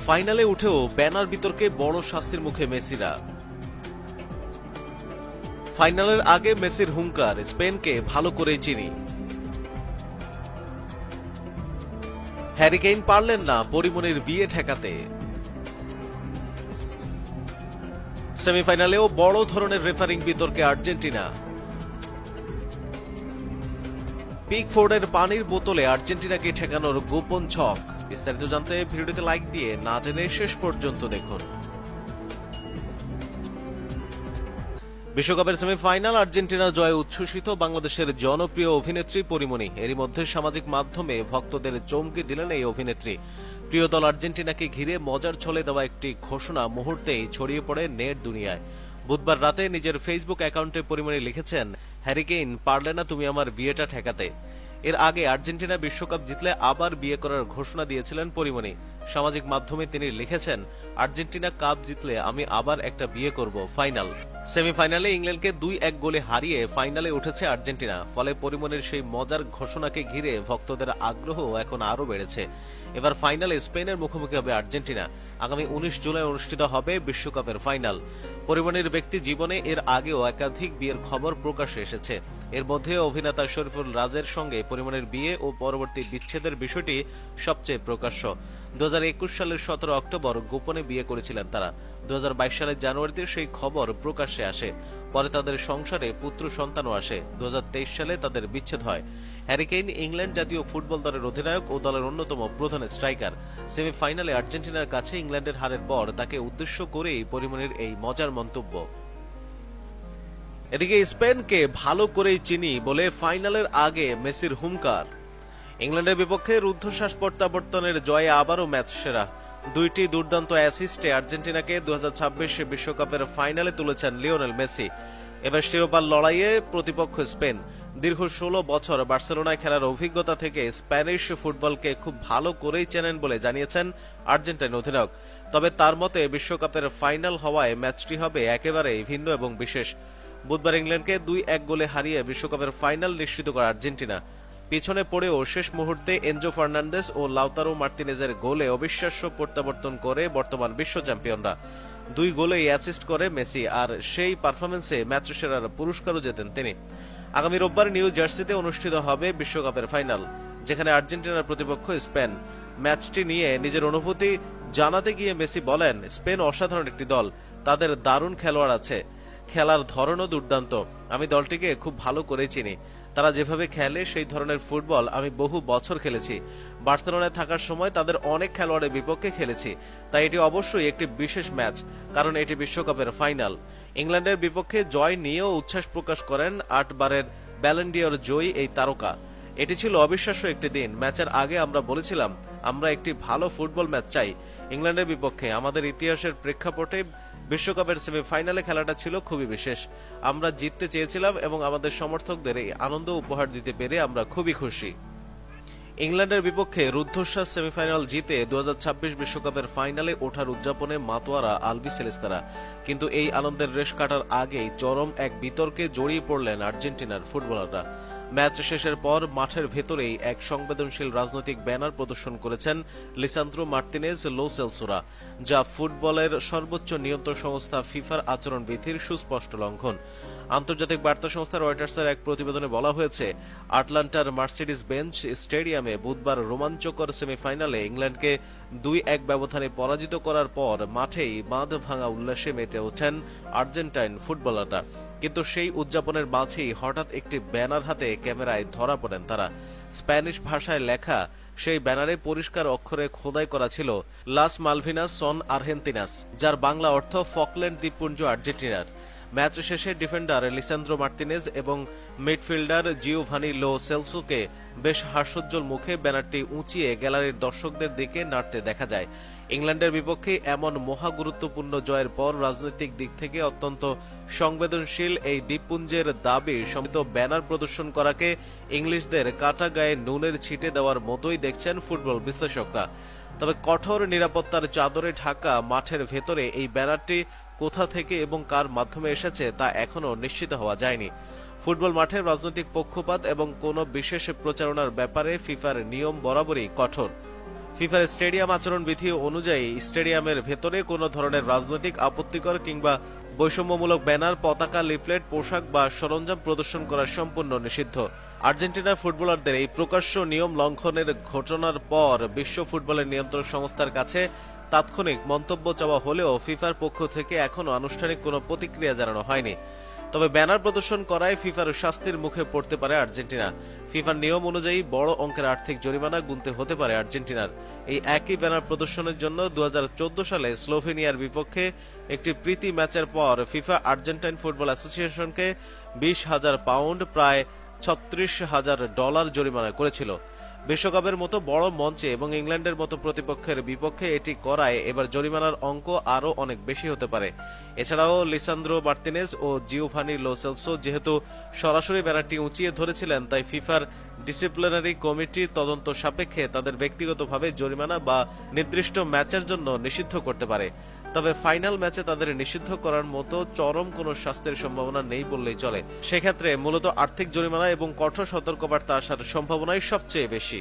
ফাইনালে উঠেও ব্যানার বিতর্কে বড় শাস্তির মুখে মেসিরা। ফাইনালের আগে মেসির হুঙ্কার, স্পেনকে ভালো করেই চিনি। হ্যারি কেইন পারলেন না পরিমণির বিয়ে ঠেকাতে। সেমিফাইনালেও বড় ধরনের রেফারিং বিতর্কে আর্জেন্টিনা। পিকফোর্ডের পানির বোতলে আর্জেন্টিনাকে ঠেকানোর গোপন ছক। বিস্তারিত জানতে ভিডিওটিতে লাইক দিয়ে না টেনে শেষ পর্যন্ত দেখুন। বিশ্বকাপের সেমিফাইনাল আর্জেন্টিনার জয়ে উচ্ছ্বসিত বাংলাদেশের জনপ্রিয় অভিনেত্রী পরিমণি। এরই মধ্যে সামাজিক মাধ্যমে ভক্তদের চমকে দিলেন এই অভিনেত্রী। প্রিয় দল আর্জেন্টিনাকে ঘিরে মজার ছলে দেওয়া একটি ঘোষণা মুহূর্তেই ছড়িয়ে পড়ে নেট দুনিয়ায়। বুধবার রাতে নিজের ফেসবুক অ্যাকাউন্টে পরিমণি লিখেছেন, হ্যারি কেইন পারলে না তুমি আমার বিয়েটা ঠেকাতে। এর আগে আর্জেন্টিনা বিশ্বকাপ জিতলে আবার বিয়ে করার ঘোষণা দিয়েছিলেন পরিমণি। সামাজিক মাধ্যমে তিনি লিখেছেন, আর্জেন্টিনা কাপ জিতলে আমি আবার একটা বিয়ে করব, ফাইনাল। সেমিফাইনালে ইংল্যান্ডকে 2-1 গোলে হারিয়ে ফাইনালে উঠেছে আর্জেন্টিনা। ফলে পরিমণির সেই মজার ঘোষণাকে ঘিরে ভক্তদের আগ্রহ এখন আরও বেড়েছে। এবার ফাইনালে স্পেনের মুখোমুখি হবে আর্জেন্টিনা। আগামী 19 জুলাই অনুষ্ঠিত হবে বিশ্বকাপের ফাইনাল। পরিমণির ব্যক্তি জীবনে এর আগেও একাধিক বিয়ের খবর প্রকাশ্যে এসেছে। এর মধ্যে অভিনেতা শরীফুল রাজের সঙ্গে পরিমণির বিয়ে ও পরবর্তী বিচ্ছেদের বিষয়টি সবচেয়ে প্রকাশ্য। 2021 সালের 17 অক্টোবর গোপনে বিয়ে করেছিলেন তারা। 2022 সালের জানুয়ারিতে সেই খবর প্রকাশ্যে আসে। পরে তাদের সংসারে পুত্র সন্তানও আসে। 2023 সালে তাদের বিচ্ছেদ হয়। হ্যারি কেইন ইংল্যান্ড জাতীয় ফুটবল দলের অধিনায়ক ও দলের অন্যতম প্রধান স্ট্রাইকার। সেমিফাইনালে আর্জেন্টিনার কাছে ইংল্যান্ডের হারের পর তাকে উদ্দেশ্য করেই পরিমণির এই মজার মন্তব্য। এদিকে স্পেনকে ভালো করেই চিনি বলে ফাইনালের আগে মেসির হুঙ্কার। ইংল্যান্ডের বিপক্ষে রুদ্ধশ্বাস প্রত্যাবর্তনের জয়ে আবারও ম্যাচ সেরা। দুইটি দুর্দান্ত অ্যাসিস্টে আর্জেন্টিনাকে 2026 বিশ্বকাপের ফাইনালে তুলেছেন লিওনেল মেসি। এবার শিরোপার লড়াইয়ে প্রতিপক্ষ স্পেন। দীর্ঘ 16 বছর বার্সেলোনায় খেলার অভিজ্ঞতা থেকে স্প্যানিশ ফুটবলকে খুব ভালো করেই চেনেন বলে জানিয়েছেন আর্জেন্টাইন অধিনায়ক। তবে তার মতে বিশ্বকাপের ফাইনাল হওয়ায় ম্যাচটি হবে একেবারেই ভিন্ন এবং বিশেষ। বুধবার ইংল্যান্ডকে 2-1 গোলে হারিয়ে বিশ্বকাপের ফাইনাল নিশ্চিত করে আর্জেন্টিনা। পিছনে পড়েও শেষ মুহূর্তে এনজো ফার্নান্দেস ও লাউতারো মার্তিনেজের গোলে অবিশ্বাস্য প্রত্যাবর্তন করে বর্তমান বিশ্ব চ্যাম্পিয়নরা। 2 গোলেই অ্যাসিস্ট করে মেসি, আর সেই পারফরমেন্সে ম্যাচ সেরার পুরস্কারও জেতেন তিনি। আগামী রোববার নিউ জার্সিতে অনুষ্ঠিত হবে বিশ্বকাপের ফাইনাল, যেখানে আর্জেন্টিনার প্রতিপক্ষ স্পেন। ম্যাচটি নিয়ে নিজের অনুভূতি জানাতে গিয়ে মেসি বলেন, স্পেন অসাধারণ একটি দল, তাদের দারুণ খেলোয়াড় আছে, খেলার ধরনও দুর্দান্ত। আমি দলটিকে খুব ভালো করে চিনি। তারা যেভাবে খেলে সেই ধরনের ফুটবল আমি বহু বছর খেলেছি। বার্সেলোনায় থাকার সময় তাদের অনেক খেলোয়াড়ের বিপক্ষে খেলেছি। তাই এটি অবশ্যই একটি বিশেষ ম্যাচ, কারণ এটি বিশ্বকাপের ফাইনাল। ইংল্যান্ডের বিপক্ষে জয় নিয়েও উচ্ছ্বাস প্রকাশ করেন 8 বারের ব্যালন ডি'অর জয়ী এই তারকা। এটি ছিল অবিশ্বাস্য একটি দিন। ম্যাচের আগে আমরা বলেছিলাম আমরা একটি ভালো ফুটবল ম্যাচ চাই ইংল্যান্ডের বিপক্ষে। আমাদের ইতিহাসের প্রেক্ষাপটে বিশ্বকাপের সেমিফাইনালে খেলাটা ছিল খুবই বিশেষ। আমরা জিততে চেয়েছিলাম এবং আমাদের সমর্থকদের এই আনন্দ উপহার দিতে পেরে আমরা খুবই খুশি। ইংল্যান্ডের বিপক্ষে রুদ্ধশ্বাস সেমিফাইনাল জিতে 2026 বিশ্বকাপের ফাইনালে ওঠার উদযাপনে মাতোয়ারা আলবিসেলেস্তারা। কিন্তু এই আনন্দের রেশ কাটার আগেই চরম এক বিতর্কে জড়িয়ে পড়লেন আর্জেন্টিনার ফুটবলাররা। ম্যাচ শেষের পর মাঠের ভেতরেই এক সংবেদনশীল রাজনৈতিক ব্যানার প্রদর্শন করেছেন লিসান্দ্রো মার্তিনেজ লো সেলসোরা, যা ফুটবলের সর্বোচ্চ নিয়ন্ত্রণ সংস্থা ফিফার আচরণবিধির সুস্পষ্ট লঙ্ঘন। আন্তর্জাতিক বার্তা সংস্থা রয়টার্সের এক প্রতিবেদনে বলা হয়েছে, আটলান্টার মার্সিডিজ বেঞ্চ স্টেডিয়ামে বুধবার রোমাঞ্চকর সেমিফাইনালে ইংল্যান্ডকে 2-1 ব্যবধানে পরাজিত করার পর মাঠেই বাঁধ ভাঙা উল্লাসে মেতে ওঠেন আর্জেন্টাইন ফুটবলাররা। কিন্তু সেই উদযাপনের মাঝেই হঠাৎ একটি ব্যানার হাতে ক্যামেরায় ধরা পড়েন তারা। স্প্যানিশ ভাষায় লেখা সেই ব্যানারে পরিষ্কার অক্ষরে খোদাই করা ছিল লাস মালভিনাস সন আর্জেন্তিনাস, যার বাংলা অর্থ ফকল্যান্ড দ্বীপপুঞ্জ আর্জেন্টিনার। ম্যাচ শেষে ডিফেন্ডার লিসান্দ্রো মার্তিনেজ এবং মিডফিল্ডার জিওভানি লো সেলসোকে বেশ হাস্যোজ্জ্বল মুখে ব্যানারটি উঁচিয়ে গ্যালারির দর্শকদের দিকে নাড়তে দেখা যায়। ইংল্যান্ডের বিপক্ষে এমন মহা গুরুত্বপূর্ণ জয়ের পর রাজনৈতিক দিক থেকে অত্যন্ত সংবেদনশীল এই দ্বীপপুঞ্জের দাবি সমিত ব্যানার প্রদর্শন করাকে ইংলিশদের কাটা গায়ে নুনের ছিটে দেওয়ার মতোই দেখছেন ফুটবল বিশ্লেষকরা। তবে কঠোর নিরাপত্তার চাদরে ঢাকা মাঠের ভেতরে এই ব্যানারটি কোথা থেকে এবং কার মাধ্যমে এসেছে তা এখনো নিশ্চিত হওয়া যায়নি। ফুটবল মাঠে রাজনৈতিক পক্ষপাত এবং কোনো বিশেষ প্রচারণার ব্যাপারে ফিফার নিয়ম বরাবরই কঠোর। ফিফার স্টেডিয়াম আচরণ বিধি অনুযায়ী স্টেডিয়ামের ভেতরে কোনো ধরনের রাজনৈতিক আপত্তিকর কিংবা বৈষম্যমূলক ব্যানার, পতাকা, লিফলেট, পোশাক বা সরঞ্জাম প্রদর্শন করা সম্পূর্ণ নিষিদ্ধ। আর্জেন্টিনার ফুটবলারদের এই প্রকাশ্য নিয়ম লঙ্ঘনের ঘটনার পর বিশ্ব ফুটবলের নিয়ন্ত্রক সংস্থার কাছে তাৎক্ষণিক মন্তব্য চাওয়া হলেও ফিফার পক্ষ থেকে এখনও আনুষ্ঠানিক কোনো প্রতিক্রিয়া জানানো হয়নি। তবে ব্যানার প্রদর্শন করায় ফিফার শাস্তির মুখে পড়তে পারে আর্জেন্টিনা। ফিফার নিয়ম অনুযায়ী বড় অঙ্কের আর্থিক জরিমানা গুনতে হতে পারে আর্জেন্টিনার। এই একই ব্যানার প্রদর্শনের জন্য 2014 সালে স্লোভেনিয়ার বিপক্ষে একটি প্রীতি ম্যাচের পর ফিফা আর্জেন্টাইন ফুটবল অ্যাসোসিয়েশনকে 20,000 পাউন্ড, প্রায় $36,000 জরিমানা করেছিল। বিশ্বকাপের মতো বড় মঞ্চে এবং ইংল্যান্ডের মতো প্রতিপক্ষের বিপক্ষে এটি করায় এবার জরিমানার অঙ্ক আরও অনেক বেশি হতে পারে। এছাড়াও লিসান্দ্রো মার্তিনেজ ও জিওভানি লো সেলসো যেহেতু সরাসরি ব্যানারটি উঁচিয়ে ধরেছিলেন, তাই ফিফার ডিসিপ্লিনারি কমিটি তদন্ত সাপেক্ষে তাদের ব্যক্তিগতভাবে জরিমানা বা নির্দিষ্ট ম্যাচের জন্য নিষিদ্ধ করতে পারে। তবে ফাইনাল ম্যাচে তাদের নিষিদ্ধ করার মতো চরম কোনো শাস্তির সম্ভাবনা নেই বললেই চলে। সেক্ষেত্রে মূলত আর্থিক জরিমানা এবং কঠোর সতর্কবার্তা আসার সম্ভাবনাই সবচেয়ে বেশি।